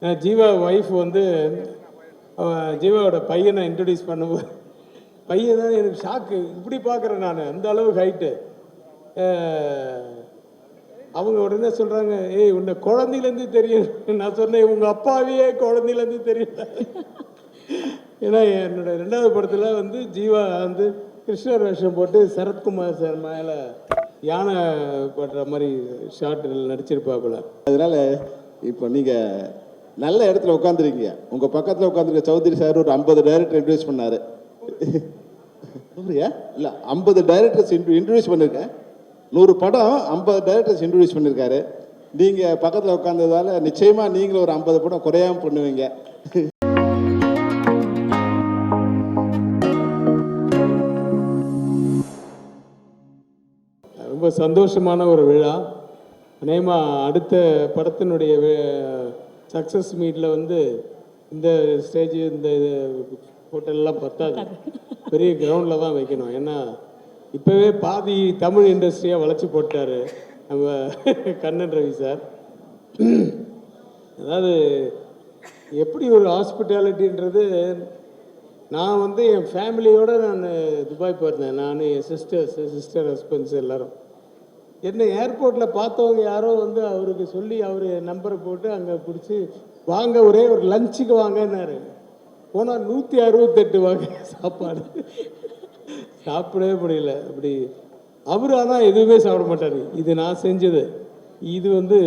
Jeeva wife வந்து ஜீவாவோட பையனை introduce பண்ணும்போது பையன் தான் எனக்கு ஷாக்கு. இப்படி பார்க்குறேன் நான், அந்த அளவுக்கு ஹைட்டு. அவங்க உடனே சொல்கிறாங்க, ஏய் உன்னை குழந்தையிலேருந்து தெரியும். நான் சொன்னேன் உங்கள் அப்பாவையே குழந்தையிலேருந்து தெரியல. ஏன்னா என்னோட ரெண்டாவது படத்தில் வந்து ஜீவா வந்து கிருஷ்ணர் வேஷம் போட்டு சரத்குமார் சார் மேலே யானை படுற மாதிரி ஷார்ட்டில் நடிச்சிருப்பாப்புல. அதனால இப்போ நீங்கள் நல்ல இடத்துல உட்காந்துருக்கீங்க. உங்கள் பக்கத்தில் உட்காந்துருக்க சௌத்ரி சார் ஒரு 50 டைரக்டர் இன்ட்ரடியூஸ் பண்ணார். அப்படியா? இல்லை, 50 டைரக்டர்ஸ் இன்ட்ரடியூஸ் பண்ணியிருக்கேன். 100 படம் 50 டைரக்டர்ஸ் இன்ட்ரடியூஸ் பண்ணியிருக்காரு. நீங்கள் பக்கத்தில் உட்காந்ததால நிச்சயமாக நீங்களும் ஒரு 50 படம் குறையாமல் பண்ணுவீங்க. ரொம்ப சந்தோஷமான ஒரு விழா. அநேகமாக அடுத்த படத்தினுடைய சக்ஸஸ் மீட்டில் வந்து இந்த ஸ்டேஜ் இந்த ஹோட்டல்லாம் பத்தாது, பெரிய கிரவுண்டில் தான் வைக்கணும். ஏன்னா இப்போவே பாதி தமிழ் இண்டஸ்ட்ரியாக வளைச்சி போட்டார் நம்ம கண்ணன் ரவி சார். அதாவது எப்படி ஒரு ஹாஸ்பிட்டாலிட்டின்றது, நான் வந்து என் ஃபேமிலியோடு நான் துபாய் போயிருந்தேன். நான் என் சிஸ்டர் ஹஸ்பண்ட்ஸ் எல்லோரும். என்ன ஏர்போர்ட்டில் பார்த்தவங்க யாரோ வந்து அவருக்கு சொல்லி அவர் நம்பரை போட்டு அங்கே பிடிச்சி வாங்க, ஒரே ஒரு லஞ்சுக்கு வாங்கினாரு. போனால் 168 வகை சாப்பாடு, சாப்பிடவே முடியல. அப்படி அவர் ஆனால் எதுவுமே சாப்பிட மாட்டார். இது நான் செஞ்சது, இது வந்து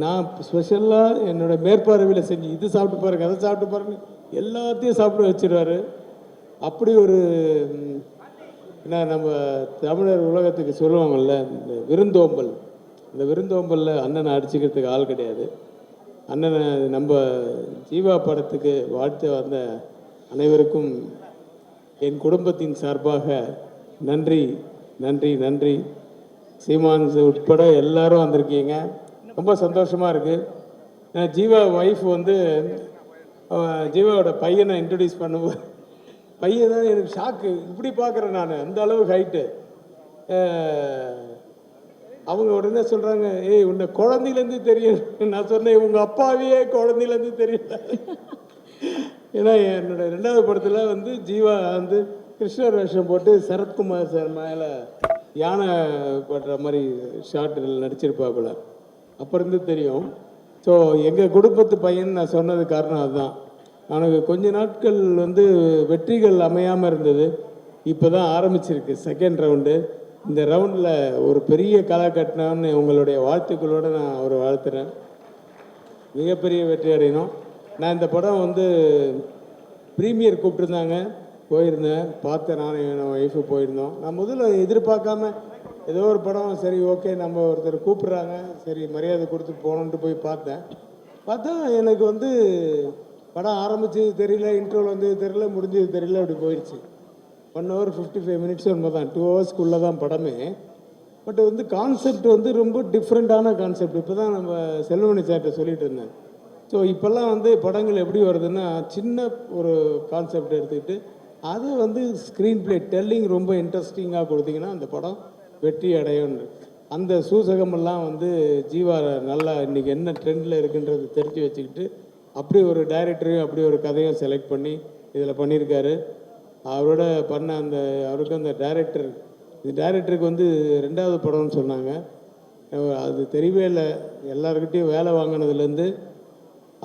நான் ஸ்பெஷலாக என்னோட மேற்பார்வையில் செஞ்சு, இது சாப்பிட்டு பாருங்க, அதை சாப்பிட்டு பாருங்க, எல்லாத்தையும் சாப்பிட வச்சிருவார். அப்படி ஒரு ஏன்னா நம்ம தமிழர் உலகத்துக்கு சொல்லுவாங்கள்ல, இந்த விருந்தோம்பல், இந்த விருந்தோம்பலில் அண்ணனை அடிச்சுக்கிறதுக்கு ஆள் கிடையாது. அண்ணனை நம்ம ஜீவா படத்துக்கு வாழ்த்து வந்த அனைவருக்கும் என் குடும்பத்தின் சார்பாக நன்றி நன்றி நன்றி. சீமான்ஸ் உட்பட எல்லாரும் வந்திருக்கீங்க, ரொம்ப சந்தோஷமாக இருக்குது. ஜீவா ஒய்ஃப் வந்து ஜீவாவோட பையனை இன்ட்ரடியூஸ் பண்ணும்போது பையன் தான் எனக்கு ஷாக்கு. இப்படி பார்க்குறேன் நான், அந்த அளவுக்கு ஹைட்டு. அவங்க உடனே சொல்கிறாங்க, ஏய் உன்னை குழந்தையிலேருந்து தெரியும். நான் சொன்னேன் உங்கள் அப்பாவையே குழந்தையிலேருந்து தெரியல. ஏன்னா என்னோட ரெண்டாவது படத்தில் வந்து ஜீவா வந்து கிருஷ்ணர் வேஷம் போட்டு சரத்குமார் சார் மேலே யானை படுற மாதிரி ஷார்ட்டில் நடிச்சிருப்பாப்புல. அப்போ இருந்து தெரியும். ஸோ எங்கள் குடும்பத்து பையன் நான் சொன்னது காரணம் அதுதான். எனக்கு கொஞ்ச நாட்கள் வந்து வெற்றிகள் அமையாமல் இருந்தது. இப்போ தான் ஆரம்பிச்சிருக்கு செகண்ட் ரவுண்டு. இந்த ரவுண்டில் ஒரு பெரிய கலை கட்டினான்னு உங்களுடைய வாழ்த்துக்களோடு நான் அவரை வாழ்த்துறேன். மிகப்பெரிய வெற்றி அடையணும். நான் இந்த படம் வந்து ப்ரீமியர் கூப்பிட்டுருந்தாங்க, போயிருந்தேன், பார்த்தேன். நானும் என் ஒய்ஃபு போயிருந்தோம். நான் முதல்ல எதிர்பார்க்காம ஏதோ ஒரு படம், சரி ஓகே நம்ம ஒருத்தர் கூப்பிட்றாங்க, சரி மரியாதை கொடுத்து போகணுன்ட்டு போய் பார்த்தா எனக்கு வந்து படம் ஆரம்பிச்சது தெரியல, இன்ட்ரோல் வந்தது தெரியல, முடிஞ்சது தெரியல, அப்படி போயிடுச்சு. 1 hour 55 minutes ஒன்று தான், 2 hours தான் படமே. பட் வந்து கான்செப்ட் வந்து ரொம்ப டிஃப்ரெண்ட்டான கான்செப்ட். இப்போ தான் நம்ம செல்வமணி சார்கிட்ட சொல்லிட்டு இருந்தேன். ஸோ இப்போல்லாம் வந்து படங்கள் எப்படி வருதுன்னா, சின்ன ஒரு கான்செப்ட் எடுத்துக்கிட்டு அது வந்து ஸ்க்ரீன் பிளே டெல்லிங் ரொம்ப இன்ட்ரெஸ்டிங்காக கொடுத்தீங்கன்னா அந்த படம் வெற்றி அடையும். அந்த சூசகமெல்லாம் வந்து ஜீவா நல்லா இன்றைக்கி என்ன ட்ரெண்டில் இருக்குன்றது தெரிஞ்சு வச்சுக்கிட்டு அப்படி ஒரு டைரக்டரையும் அப்படி ஒரு கதையும் செலக்ட் பண்ணி இதில் பண்ணியிருக்காரு. அவரோட பண்ண அந்த அவருக்கு அந்த டைரக்டருக்கு வந்து 2வது படம்னு சொன்னாங்க. அது தெரியவே இல்லை. எல்லாருக்கிட்டையும் வேலை வாங்கினதுலேருந்து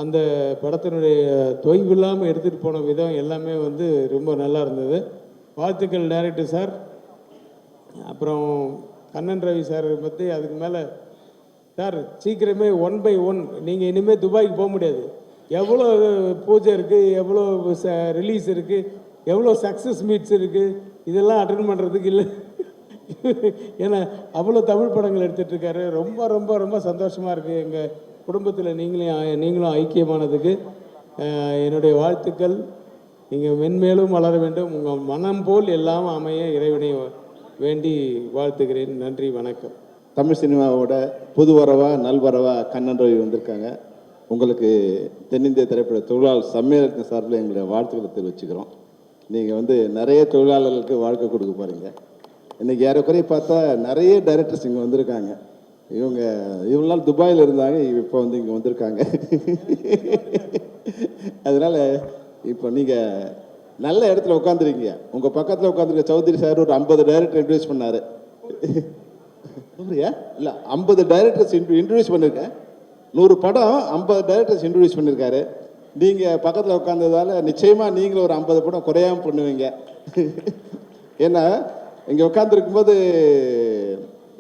அந்த படத்தினுடைய தொய்வு இல்லாமல் எடுத்துகிட்டு போன விதம் எல்லாமே வந்து ரொம்ப நல்லா இருந்தது. வாழ்த்துக்கள் டைரக்டர் சார். அப்புறம் கண்ணன் ரவி சார் பற்றி அதுக்கு மேலே சார், சீக்கிரமே 1 by 1 நீங்கள் இனிமேல் துபாய்க்கு போக முடியாது. எவ்வளோ பூஜை இருக்குது, எவ்வளோ ரிலீஸ் இருக்குது, எவ்வளோ சக்ஸஸ் மீட்ஸ் இருக்குது, இதெல்லாம் அட்டன் பண்ணுறதுக்கு இல்லை. ஏன்னா அவ்வளோ தமிழ் படங்கள் எடுத்துகிட்ருக்காரு. ரொம்ப ரொம்ப ரொம்ப சந்தோஷமாக இருக்குது. எங்கள் குடும்பத்தில் நீங்களும் ஐக்கியமானதுக்கு என்னுடைய வாழ்த்துக்கள். நீங்கள் மென்மேலும் வளர வேண்டும். உங்கள் மனம் போல் எல்லாம் அமைய இறைவனை வேண்டி வாழ்த்துக்கிறேன். நன்றி, வணக்கம். தமிழ் சினிமாவோட புது வரவா நல்வரவா கண்ணன் ரவி வந்திருக்காங்க. உங்களுக்கு தென்னிந்திய திரைப்பட தொழிலாளர் சம்மேளனத்தின் சார்பில் எங்களுடைய வாழ்த்துக்களை தெரிவிச்சுக்கிறோம். நீங்கள் வந்து நிறைய தொழிலாளர்களுக்கு வாழ்க்கை கொடுக்க போகிறீங்க. இன்றைக்கி ஏறக்குறைய பார்த்தா நிறைய டைரக்டர்ஸ் இங்கே வந்திருக்காங்க. இவங்க இவ்வளோ நாள் துபாயில் இருந்தாங்க, இப்போ வந்து இங்கே வந்திருக்காங்க. அதனால் இப்போ நீங்கள் நல்ல இடத்துல உட்காந்துருக்கீங்க. உங்கள் பக்கத்தில் உட்காந்துருக்க சௌத்ரி சார் ஒரு 50 டைரக்டர் இன்ட்ரடியூஸ் பண்ணார். இல்லை 50 டைரக்டர்ஸ் இன்ட்ரடியூஸ் பண்ணியிருக்கேன். 100 படம் 50 டைரக்டர்ஸ் இன்ட்ரடியூஸ் பண்ணியிருக்காரு. நீங்கள் பக்கத்தில் உட்காந்ததால் நிச்சயமாக நீங்களும் ஒரு 50 படம் குறையாமல் பண்ணுவீங்க. ஏன்னா இங்கே உட்காந்துருக்கும்போது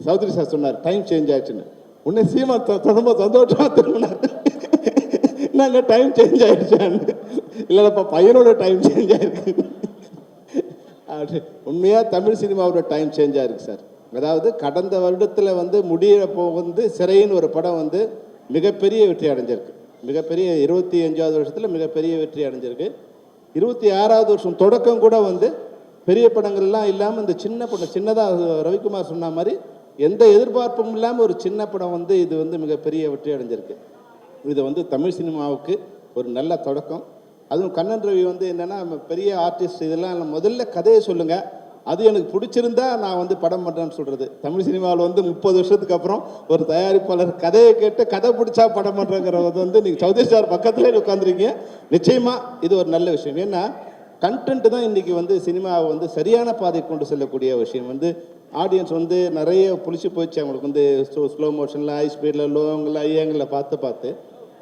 சௌத்ரி சார் சொன்னார் டைம் சேஞ்ச் ஆயிடுச்சுன்னு. உன்னை சீமா ரொம்ப சந்தோஷமாக திரும்பினார். நாங்கள் டைம் சேஞ்ச் ஆயிடுச்சான்னு. இல்லைப்பா பையனோட டைம் சேஞ்ச் ஆயிருக்கு. உண்மையாக தமிழ் சினிமாவோட டைம் சேஞ்ச் ஆயிருக்கு சார். அதாவது கடந்த வருடத்தில் வந்து முடியிறப்போ வந்து சிறைன்னு ஒரு படம் வந்து மிகப்பெரிய வெற்றி அடைஞ்சிருக்கு. மிகப்பெரிய 25வது வருஷத்தில் மிகப்பெரிய வெற்றி அடைஞ்சிருக்கு. 26வது வருஷம் தொடக்கம் கூட வந்து பெரிய படங்கள்லாம் இல்லாமல் இந்த சின்ன படம், சின்னதாக ரவிக்குமார் சொன்ன மாதிரி எந்த எதிர்பார்ப்பும் இல்லாமல் ஒரு சின்ன படம் வந்து இது வந்து மிகப்பெரிய வெற்றி அடைஞ்சிருக்கு. இது வந்து தமிழ் சினிமாவுக்கு ஒரு நல்ல தொடக்கம். அதுவும் கண்ணன் ரவி வந்து என்னென்னா பெரிய ஆர்டிஸ்ட், இதெல்லாம் முதல்ல கதையை சொல்லுங்கள், அது எனக்கு பிடிச்சிருந்தா நான் வந்து படம் பண்ணுறேன்னு சொல்கிறது. தமிழ் சினிமாவில் வந்து 30 வருஷத்துக்கு அப்புறம் ஒரு தயாரிப்பாளர் கதையை கேட்டு கதை பிடிச்சா படம் பண்ணுறங்கிறது வந்து நீங்கள் சௌத்ரி சார் பக்கத்துலேயே உட்காந்துருக்கீங்க. நிச்சயமாக இது ஒரு நல்ல விஷயம். ஏன்னா கண்டென்ட் தான் இன்றைக்கி வந்து சினிமாவை வந்து சரியான பாதை கொண்டு செல்லக்கூடிய விஷயம். வந்து ஆடியன்ஸ் வந்து நிறைய புளிச்சு போயிடுச்சு அவங்களுக்கு வந்து ஸ்லோ மோஷனில், ஹை ஸ்பீடில், லோங்கில், ஐயாங்கில் பார்த்து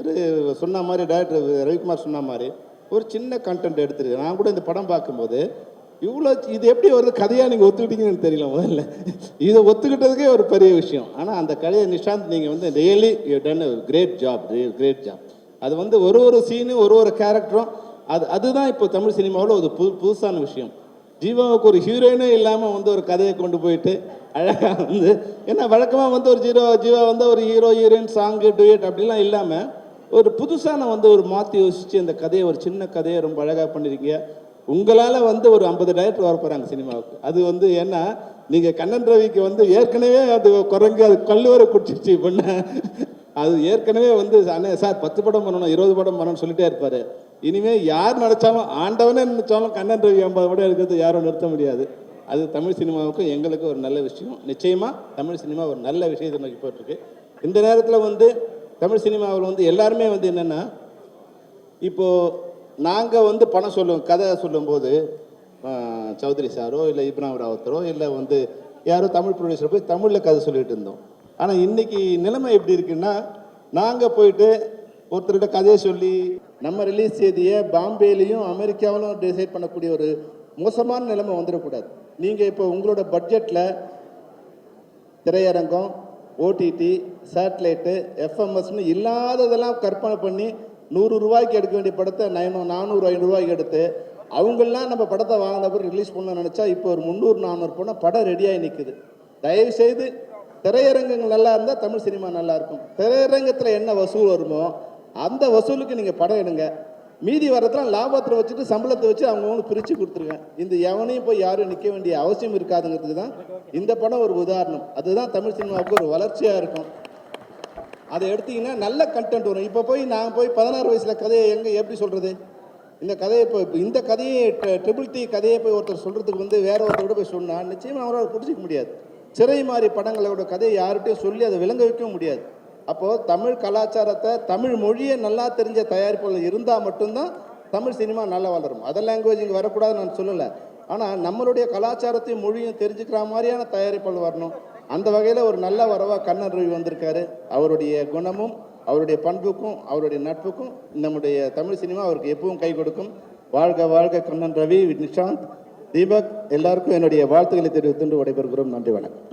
ஒரு சொன்ன மாதிரி டைரக்டர் ரவிக்குமார் சொன்ன மாதிரி ஒரு சின்ன கண்டென்ட் எடுத்துருக்கு. நான் கூட இந்த படம் பார்க்கும்போது இவ்வளோ இது எப்படி வருது கதையாக நீங்கள் ஒத்துக்கிட்டீங்கன்னு தெரியல. முதல்ல இதை ஒத்துக்கிட்டதுக்கே ஒரு பெரிய விஷயம். ஆனால் அந்த கதையை நிஷாந்த் நீங்கள் வந்து really you done great job. அது வந்து ஒரு சீனு ஒரு கேரக்டரும் அதுதான் இப்போ தமிழ் சினிமாவில் ஒரு புதுசான விஷயம். ஜீவாவுக்கு ஒரு ஹீரோயினே இல்லாமல் வந்து ஒரு கதையை கொண்டு போயிட்டு அழகாக வந்து, ஏன்னா வழக்கமாக வந்து ஒரு ஜீவா வந்து ஒரு ஹீரோயின் சாங்கு டூயட் அப்படிலாம் இல்லாமல் ஒரு புதுசான வந்து ஒரு மாற்றி யோசித்து அந்த கதையை ஒரு சின்ன கதையை ரொம்ப அழகாக பண்ணியிருக்கீங்க. உங்களால் வந்து ஒரு 50 டைரக்டர் வர போகிறாங்க சினிமாவுக்கு. அது வந்து ஏன்னா நீங்கள் கண்ணன் ரவிக்கு வந்து ஏற்கனவே அது குரங்கு அது கல்லூரை குடிச்சிருச்சு பண்ண, அது ஏற்கனவே வந்து அண்ணே சார் 10 படம் பண்ணணும் 20 படம் பண்ணணும்னு சொல்லிட்டே இருப்பார். இனிமேல் யார் நினச்சாலும் ஆண்டவனே நினச்சாலும் கண்ணன் ரவி 50 படம் எடுக்கிறது யாரும் நிறுத்த முடியாது. அது தமிழ் சினிமாவுக்கும் எங்களுக்கு ஒரு நல்ல விஷயம். நிச்சயமாக தமிழ் சினிமா ஒரு நல்ல விஷயத்தை நோக்கி போயிட்டுருக்கு. இந்த நேரத்தில் வந்து தமிழ் சினிமாவில் வந்து எல்லாருமே வந்து என்னென்னா, இப்போது நாங்கள் வந்து பணம் சொல்லுவோம், கதை சொல்லும்போது சௌத்ரி சாரோ இல்லை இப்ராஹிம் ராவத்தரோ இல்லை வந்து யாரோ தமிழ் ப்ரொடியூசர் போய் தமிழில் கதை சொல்லிகிட்டு இருந்தோம். ஆனால் இன்றைக்கி நிலைமை எப்படி இருக்குன்னா, நாங்கள் போயிட்டு ஒருத்தர்கிட்ட கதையை சொல்லி நம்ம ரிலீஸ் செய்தியை பாம்பேலையும் அமெரிக்காவிலும் டிசைட் பண்ணக்கூடிய ஒரு மோசமான நிலைமை வந்துடக்கூடாது. நீங்கள் இப்போ உங்களோட பட்ஜெட்டில் திரையரங்கம், ஓடிடி, சேட்டலைட்டு, எஃப்எம்எஸ்ன்னு இல்லாததெல்லாம் கற்பனை பண்ணி 100 ரூபாய்க்கு எடுக்க வேண்டிய படத்தை 400 500 ரூபாய்க்கு எடுத்து அவங்களாம் நம்ம படத்தை வாங்கின பிறகு ரிலீஸ் பண்ண நினச்சா இப்போ ஒரு 300 400 போனால் படம் ரெடியாகி நிற்குது. தயவுசெய்து திரையரங்கங்கள் நல்லா இருந்தால் தமிழ் சினிமா நல்லா இருக்கும். திரையரங்கத்தில் என்ன வசூல் வருமோ அந்த வசூலுக்கு நீங்கள் படம் எடுங்க. மீதி வரதெல்லாம் லாபத்தில் வச்சுட்டு சம்பளத்தை வச்சு அவங்கவுங்க பிரித்து கொடுத்துருங்க. இந்த எவனையும் போய் யாரும் நிற்க வேண்டிய அவசியம் இருக்காதுங்கிறதுக்கு தான் இந்த படம் ஒரு உதாரணம். அதுதான் தமிழ் சினிமாவுக்கு ஒரு வளர்ச்சியாக இருக்கும். அதை எடுத்திங்கன்னா நல்ல கண்டென்ட் வரும். இப்போ போய் நான் போய் 16 வயசில் கதையை எப்படி சொல்கிறது? இந்த கதையை இப்போ இந்த கதையை ட்ரிபிள் டி கதையை போய் ஒருத்தர் சொல்கிறதுக்கு வந்து வேற ஒருத்தரோட போய் சொன்னால் நிச்சயமாக அவரால் பிடிச்சிக்க முடியாது. சிறை மாதிரி படங்களோட கதையை யார்கிட்டையும் சொல்லி அதை விளங்க வைக்கவும் முடியாது. அப்போது தமிழ் கலாச்சாரத்தை, தமிழ் மொழியை நல்லா தெரிஞ்ச தயாரிப்புகள் இருந்தால் மட்டும்தான் தமிழ் சினிமா நல்லா வளரும். அதர் லாங்குவேஜ் இங்கே வரக்கூடாதுன்னு நான் சொல்லலை. ஆனால் நம்மளுடைய கலாச்சாரத்தையும் மொழியும் தெரிஞ்சுக்கிற மாதிரியான தயாரிப்புகள் வரணும். அந்த வகையில் ஒரு நல்ல வரவாக கண்ணன் ரவி வந்திருக்காரு. அவருடைய குணமும் அவருடைய பண்புக்கும் அவருடைய நட்புக்கும் நம்முடைய தமிழ் சினிமா அவருக்கு எப்பவும் கை கொடுக்கும். வாழ்க வாழ்க கண்ணன் ரவி, நிஷாந்த், தீபக் எல்லாருக்கும் என்னுடைய வாழ்த்துக்களை தெரிவித்து விடைபெறுகிறோம். நன்றி, வணக்கம்.